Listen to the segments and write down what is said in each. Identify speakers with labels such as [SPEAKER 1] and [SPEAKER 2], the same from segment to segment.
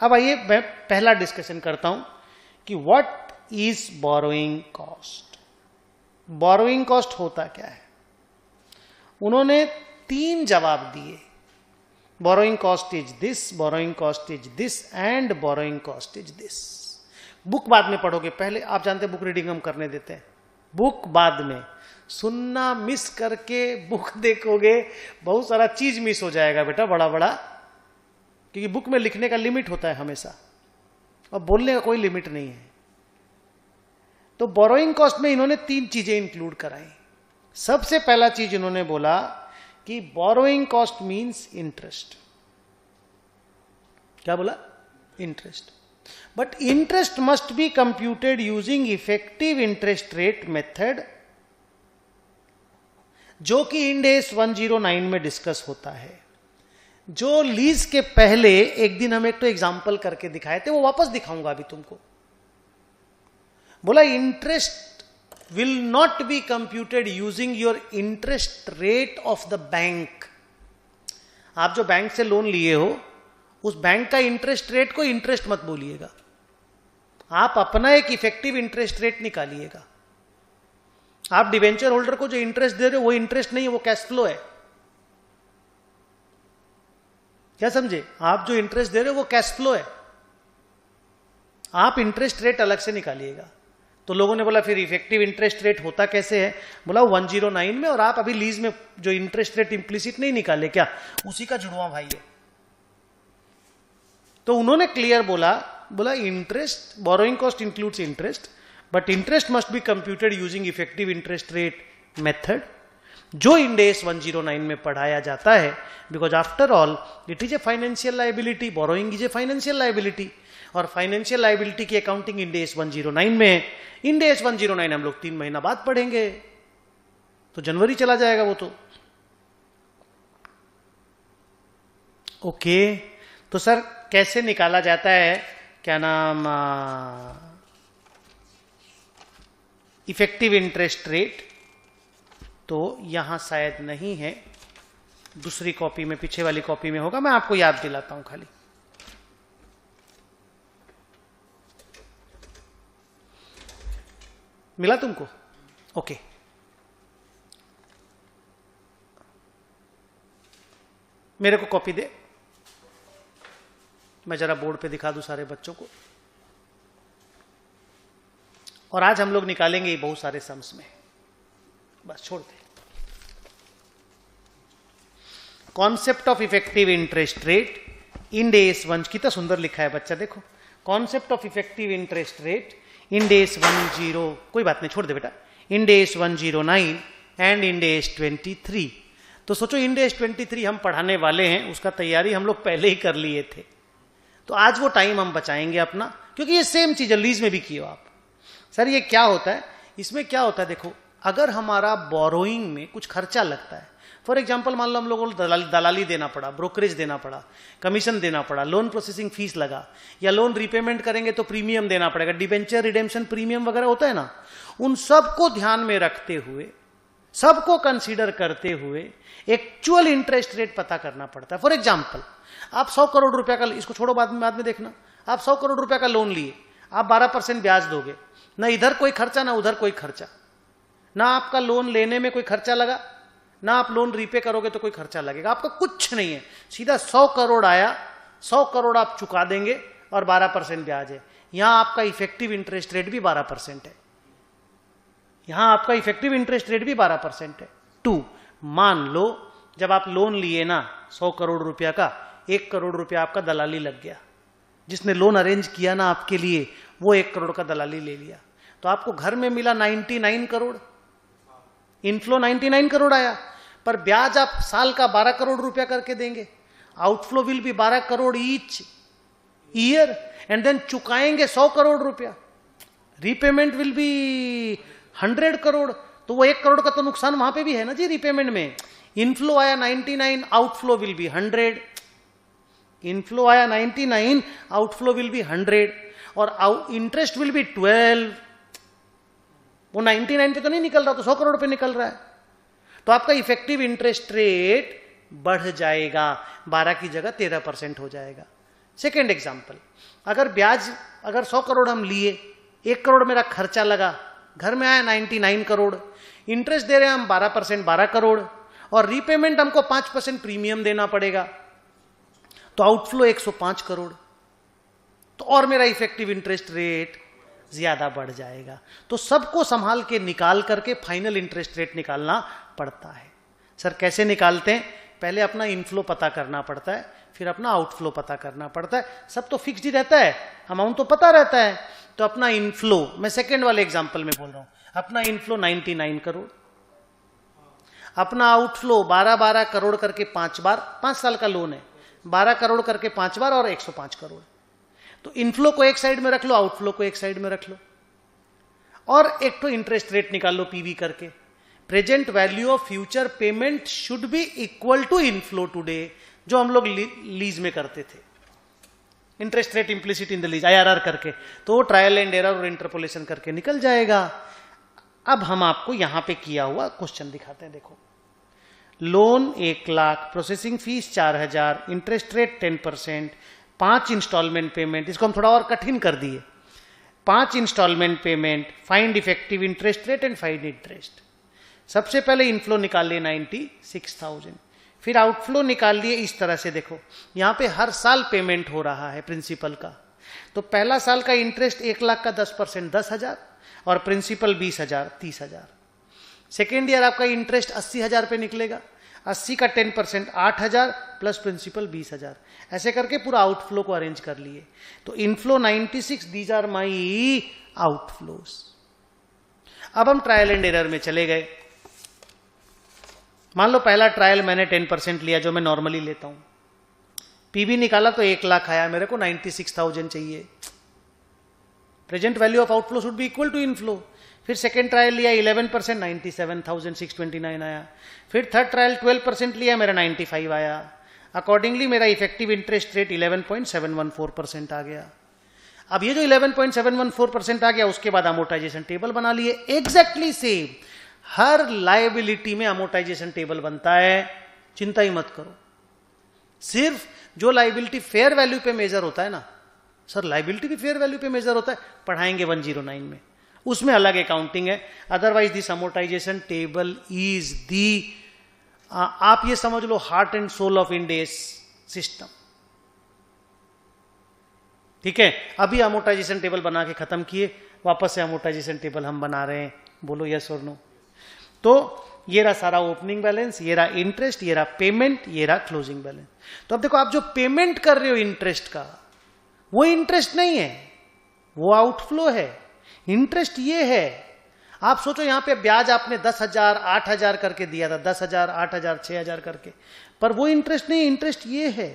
[SPEAKER 1] अब आइए मैं पहला डिस्कशन करता हूं कि what is borrowing cost. Borrowing cost होता क्या है? उन्होंने 3 जवाब दिए, borrowing cost is this, borrowing cost is this and borrowing cost is this. Book बाद में पढ़ोगे, पहले आप जानते बुक रीडिंग हम करने देते हैं, बुक बाद में। सुनना मिस करके बुक देखोगे बहुत सारा चीज मिस हो जाएगा बेटा, बड़ा बड़ा, क्योंकि बुक में लिखने का लिमिट होता है हमेशा और बोलने का कोई लिमिट नहीं है। तो बोरोइंग कॉस्ट में इन्होंने 3 चीजें इंक्लूड कराई। सबसे पहला चीज इन्होंने बोला कि बोरोइंग कॉस्ट मींस इंटरेस्ट। क्या बोला? Interest. But interest must be computed using effective interest rate method, जो कि इंड एस 109 में डिस्कस होता है। जो लीज के पहले एक दिन हम एक तो एग्जाम्पल करके दिखाए थे, वो वापस दिखाऊंगा अभी तुमको। बोला interest will not be computed using your interest rate of the bank. आप जो बैंक से लोन लिए हो उस बैंक का इंटरेस्ट रेट को इंटरेस्ट मत बोलिएगा, आप अपना एक इफेक्टिव इंटरेस्ट रेट निकालिएगा। आप डिवेंचर होल्डर को जो इंटरेस्ट दे रहे हो वो इंटरेस्ट नहीं है, वो कैश फ्लो है। क्या समझे? आप जो इंटरेस्ट दे रहे हो वो कैश फ्लो है, आप इंटरेस्ट रेट अलग से निकालिएगा। तो लोगों ने बोला फिर इफेक्टिव इंटरेस्ट रेट होता कैसे है? बोला 109 में, और आप अभी लीज में जो इंटरेस्ट रेट इंप्लिसिट नहीं निकाले क्या, उसी का जुड़वा भाई है। तो उन्होंने क्लियर बोला interest, borrowing cost includes interest, but interest must be computed using effective interest rate method, जो इंड एस 109 में पढ़ाया जाता है। Because after all it is a financial liability, borrowing is a financial liability, और financial liability की accounting end AS 109 में है। End AS 109 हम लोग 3 महीना बाद पढ़ेंगे, तो जनवरी चला जाएगा वो तो। ओके, तो सर कैसे निकाला जाता है, क्या नाम, इफेक्टिव इंटरेस्ट रेट? तो यहां शायद नहीं है, दूसरी कॉपी में, पीछे वाली कॉपी में होगा, मैं आपको याद दिलाता हूं खाली। मिला तुमको? ओके, मेरे को कॉपी दे, मैं जरा बोर्ड पे दिखा दूं सारे बच्चों को। और आज हम लोग निकालेंगे बहुत सारे सम्स में, बस छोड़ दे। Concept of effective interest rate Ind AS 1, कितना सुंदर लिखा है बच्चा, देखो। Concept of effective interest rate Ind AS 10, कोई बात नहीं छोड़ दे बेटा, Ind AS 109 and Ind AS 23। तो सोचो इंड एस 23 हम पढ़ाने वाले हैं, उसका तैयारी हम लोग पहले ही कर लिए थे, तो आज वो टाइम हम बचाएंगे अपना, क्योंकि ये सेम चीज है, लीज में भी किए हो आप। सर ये क्या होता है, इसमें क्या होता है, देखो अगर हमारा बोरोइंग में कुछ खर्चा लगता है, फॉर एग्जांपल मान लो हम लोगों को दलाली देना पड़ा, ब्रोकरेज देना पड़ा, कमीशन देना पड़ा, लोन प्रोसेसिंग फीस लगा, या लोन रिपेमेंट करेंगे तो प्रीमियम देना पड़ेगा, डिबेंचर रिडेम्पशन प्रीमियम वगैरह होता है ना, उन सबको ध्यान में रखते हुए, सबको कंसीडर करते हुए एक्चुअल इंटरेस्ट रेट पता करना पड़ता है। फॉर एग्जाम्पल आप 100 करोड़ रुपया का, इसको छोड़ो बाद में देखना, आप 100 करोड़ रुपया का लोन लिए, आप 12% ब्याज दोगे, ना इधर कोई खर्चा ना उधर कोई खर्चा, ना आपका लोन लेने में कोई खर्चा लगा, ना आप लोन रीपे करोगे तो कोई खर्चा लगेगा, आपका कुछ नहीं है, सीधा 100 करोड़ आया, 100 करोड़ आप चुका देंगे और 12% ब्याज है। यहां आपका इफेक्टिव इंटरेस्ट रेट भी 12% है, यहां आपका इफेक्टिव इंटरेस्ट रेट भी 12% है। 2, मान लो जब आप लोन लिए ना 100 करोड़ रुपया का, 1 करोड़ रुपया आपका दलाली लग गया, जिसने लोन अरेंज किया ना आपके लिए वो 1 करोड़ का दलाली ले लिया, तो आपको घर में मिला 99 करोड़, इनफ्लो 99 करोड़ आया, पर ब्याज आप साल का 12 करोड़ रुपया करके देंगे, outflow will be 12 crore each year, and then चुकाएंगे 100 करोड़ रुपया, रीपेमेंट विल बी 100 करोड़, तो वो 1 करोड़ का तो नुकसान वहां पे भी है ना जी रीपेमेंट में। इनफ्लो आया 99, आउटफ्लो विल बी 100, इनफ्लो आया 99, आउटफ्लो विल बी 100, और इंटरेस्ट विल बी 12। वो 99 पे तो नहीं निकल रहा, तो 100 करोड़ पे निकल रहा है, तो आपका इफेक्टिव इंटरेस्ट रेट बढ़ जाएगा, 12 की जगह 13% हो जाएगा। सेकेंड एग्जाम्पल, अगर ब्याज अगर 100 करोड़ हम लिए, 1 करोड़ मेरा खर्चा लगा, घर में आया 99 करोड़, इंटरेस्ट दे रहे हैं हम 12%, 12 करोड़, और रीपेमेंट हमको 5% प्रीमियम देना पड़ेगा, तो आउटफ्लो 105 करोड़, तो और मेरा इफेक्टिव इंटरेस्ट रेट ज्यादा बढ़ जाएगा। तो सबको संभाल के निकाल करके फाइनल इंटरेस्ट रेट निकालना पड़ता है। सर कैसे निकालते हैं? पहले अपना इनफ्लो पता करना पड़ता है, फिर अपना आउटफ्लो पता करना पड़ता है। सब तो फिक्स्ड ही रहता है, अमाउंट तो पता रहता है। तो अपना इनफ्लो, मैं सेकेंड वाले एग्जांपल में बोल रहा हूं, अपना इनफ्लो 99 करोड़, अपना आउटफ्लो 12 करोड़ करके 5 बार, 5 साल का लोन है, 12 करोड़ करके 5 बार और 105 करोड़। तो इनफ्लो को एक साइड में रख लो, आउटफ्लो को एक साइड में रख लो, और एक तो इंटरेस्ट रेट निकाल लो पीवी करके। Present value of future payment should be equal to inflow today, जो हम लोग लीज में करते थे, interest rate implicit in the lease, IRR करके, तो ट्रायल एंड एरर और इंटरपोलेशन करके निकल जाएगा। अब हम आपको यहां पे किया हुआ क्वेश्चन दिखाते हैं। देखो, loan 1 lakh, processing fees 4000, interest rate 10%, 5 instalment payment, इसको हम थोड़ा और कठिन कर दिए, 5 instalment payment, find effective interest rate and find interest. सबसे पहले इनफ्लो निकाल लिए 96,000, फिर आउटफ्लो निकाल लिए इस तरह से। देखो यहां पे हर साल पेमेंट हो रहा है प्रिंसिपल का, तो पहला साल का इंटरेस्ट 1 लाख का 10% 10,000 और प्रिंसिपल 20,000 30,000। सेकेंड ईयर आपका इंटरेस्ट 80,000 पे निकलेगा, 80 का 10% 8,000 प्लस प्रिंसिपल 20,000। ऐसे करके पूरा आउटफ्लो को अरेंज कर लिए। तो inflow 96, these are my outflows. अब हम ट्रायल एंड एरर में चले गए। मान लो पहला ट्रायल मैंने 10% लिया, जो मैं नॉर्मली लेता हूं, पीवी निकाला तो 1 लाख आया, मेरे को 96,000 चाहिए। Present value of outflow should be equal to inflow. फिर सेकेंड ट्रायल लिया 11%, 97,629 आया। फिर थर्ड ट्रायल 12% लिया, मेरा 95 आया। अकॉर्डिंगली मेरा इफेक्टिव इंटरेस्ट रेट 11.714% आ गया। अब ये जो 11.714% आ गया, उसके बाद अमोर्टाइजेशन टेबल बना लिए एग्जैक्टली सेम। हर लायबिलिटी में अमोर्टाइजेशन टेबल बनता है, चिंता ही मत करो। सिर्फ जो लायबिलिटी फेयर वैल्यू पे मेजर होता है ना, सर लायबिलिटी भी फेयर वैल्यू पे मेजर होता है, पढ़ाएंगे 109 में, उसमें अलग अकाउंटिंग है। Otherwise this amortisation table is the, आप ये समझ लो, heart and soul of Ind AS system. ठीक है, अभी अमोर्टाइजेशन टेबल बना के खत्म किए, वापस से अमोर्टाइजेशन टेबल हम बना रहे हैं, बोलो यस और नो। तो ये रहा सारा ओपनिंग बैलेंस, ये रहा इंटरेस्ट, ये रहा पेमेंट, ये रहा क्लोजिंग बैलेंस। तो अब देखो, आप जो पेमेंट कर रहे हो इंटरेस्ट का, वो इंटरेस्ट नहीं है, वो आउटफ्लो है। इंटरेस्ट ये है, आप सोचो यहां पे ब्याज आपने 10,000 8,000 करके दिया था, 10,000 8,000 6,000 करके, पर वो इंटरेस्ट नहीं, इंटरेस्ट ये है।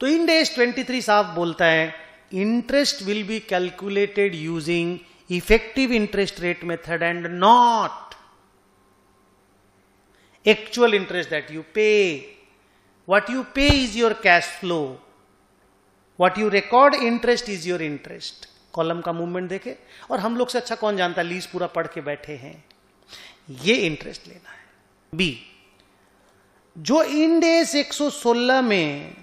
[SPEAKER 1] तो इंड एस 23 साफ बोलता है, interest will be calculated using effective interest rate method and not actual interest that you पे। व्हाट यू पे is your cash flow, what you record interest is your interest. Column का movement देखे, और हम लोग से अच्छा कौन जानता है, लीज पूरा पढ़ के बैठे हैं। ये इंटरेस्ट लेना है। बी, जो इंड एस 116 में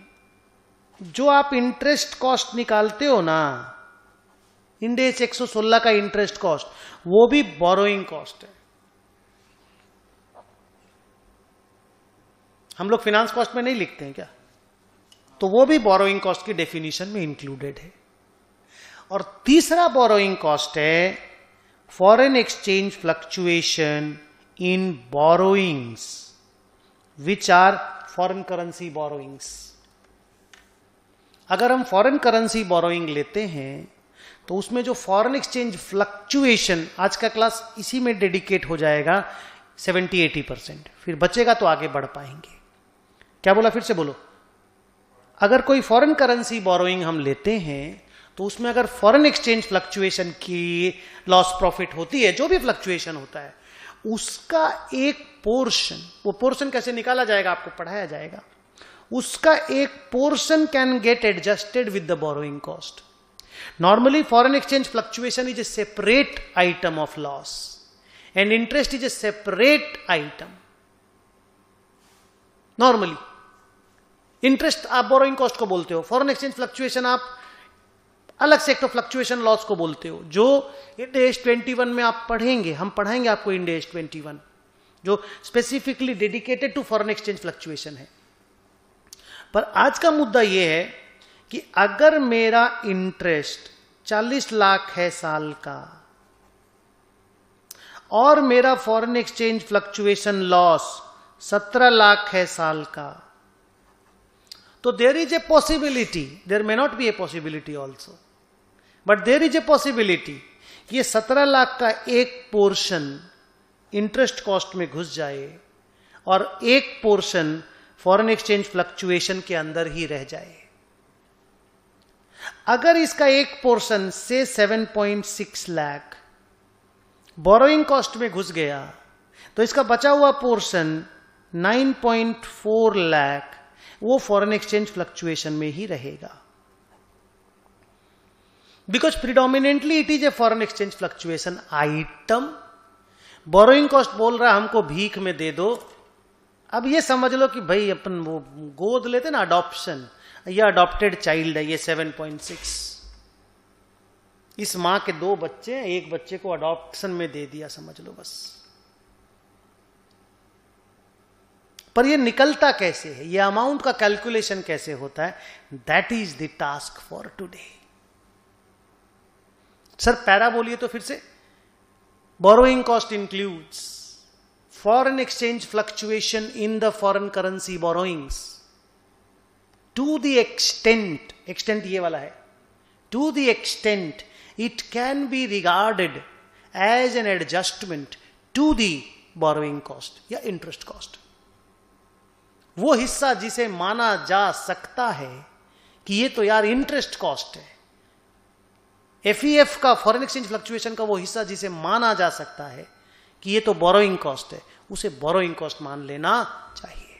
[SPEAKER 1] जो आप इंटरेस्ट कॉस्ट निकालते हो ना, इंड एस 116 का इंटरेस्ट कॉस्ट, वो भी बोरोइंग कॉस्ट है। हम लोग फिनांस कॉस्ट में नहीं लिखते हैं क्या, तो वो भी बोरोइंग कॉस्ट की डेफिनेशन में इंक्लूडेड है। और तीसरा बोरोइंग कॉस्ट है foreign exchange fluctuation in borrowings which are foreign currency borrowings. अगर हम फॉरेन करेंसी बोरोइंग लेते हैं तो उसमें जो फॉरेन एक्सचेंज फ्लक्चुएशन, आज का क्लास इसी में डेडिकेट हो जाएगा 70-80%, फिर बचेगा तो आगे बढ़ पाएंगे। क्या बोला, फिर से बोलो। अगर कोई फॉरेन करेंसी बोरोइंग हम लेते हैं तो उसमें अगर फॉरेन एक्सचेंज फ्लक्चुएशन की लॉस प्रॉफिट होती है, जो भी फ्लक्चुएशन होता है, उसका एक पोर्शन, वो पोर्शन कैसे निकाला जाएगा आपको पढ़ाया जाएगा, उसका एक portion can get adjusted with the borrowing cost. Normally foreign exchange fluctuation is a separate item of loss and interest is a separate item. Normally interest आप बोरोइंग कॉस्ट को बोलते हो, फॉरेन एक्सचेंज फ्लक्चुएशन आप अलग से एक fluctuation loss को बोलते हो, जो इंड एस 21 में आप पढ़ेंगे, हम पढ़ाएंगे आपको इंड एस 21 जो specifically dedicated to foreign exchange fluctuation है। पर आज का मुद्दा यह है कि अगर मेरा इंटरेस्ट 40 लाख है साल का और मेरा foreign exchange fluctuation loss 17 lakh है साल का, तो there is a possibility, there may not be a possibility also, but there is a possibility ये 17 लाख का एक पोर्शन इंटरेस्ट कॉस्ट में घुस जाए और एक पोर्शन फॉरेन एक्सचेंज फ्लक्चुएशन के अंदर ही रह जाए। अगर इसका एक पोर्शन से 7.6 लाख बोरोइंग कॉस्ट में घुस गया तो इसका बचा हुआ पोर्शन 9.4 लाख वो फॉरेन एक्सचेंज फ्लक्चुएशन में ही रहेगा, because predominantly it is a foreign exchange fluctuation item. Borrowing cost बोल रहा है हमको भीख में दे दो। अब ये समझ लो कि भाई अपन वो गोद लेते ना, अडॉप्शन, ये अडॉप्टेड चाइल्ड है, ये 7.6, इस मां के 2 बच्चे, एक बच्चे को अडॉप्शन में दे दिया समझ लो बस। पर ये निकलता कैसे है, ये अमाउंट का कैलकुलेशन कैसे होता है, that is the task for today. Sir para बोलिए तो फिर से। Borrowing cost includes foreign exchange fluctuation in the foreign currency borrowings to the extent ये वाला है, to the extent it can be regarded as an adjustment to the borrowing cost या interest cost। वो हिस्सा जिसे माना जा सकता है कि ये तो यार इंटरेस्ट कॉस्ट है, एफईएफ का, फॉरेन एक्सचेंज फ्लक्चुएशन का वो हिस्सा जिसे माना जा सकता है कि ये तो बोरोइंग कॉस्ट है, उसे बोरोइंग कॉस्ट मान लेना चाहिए।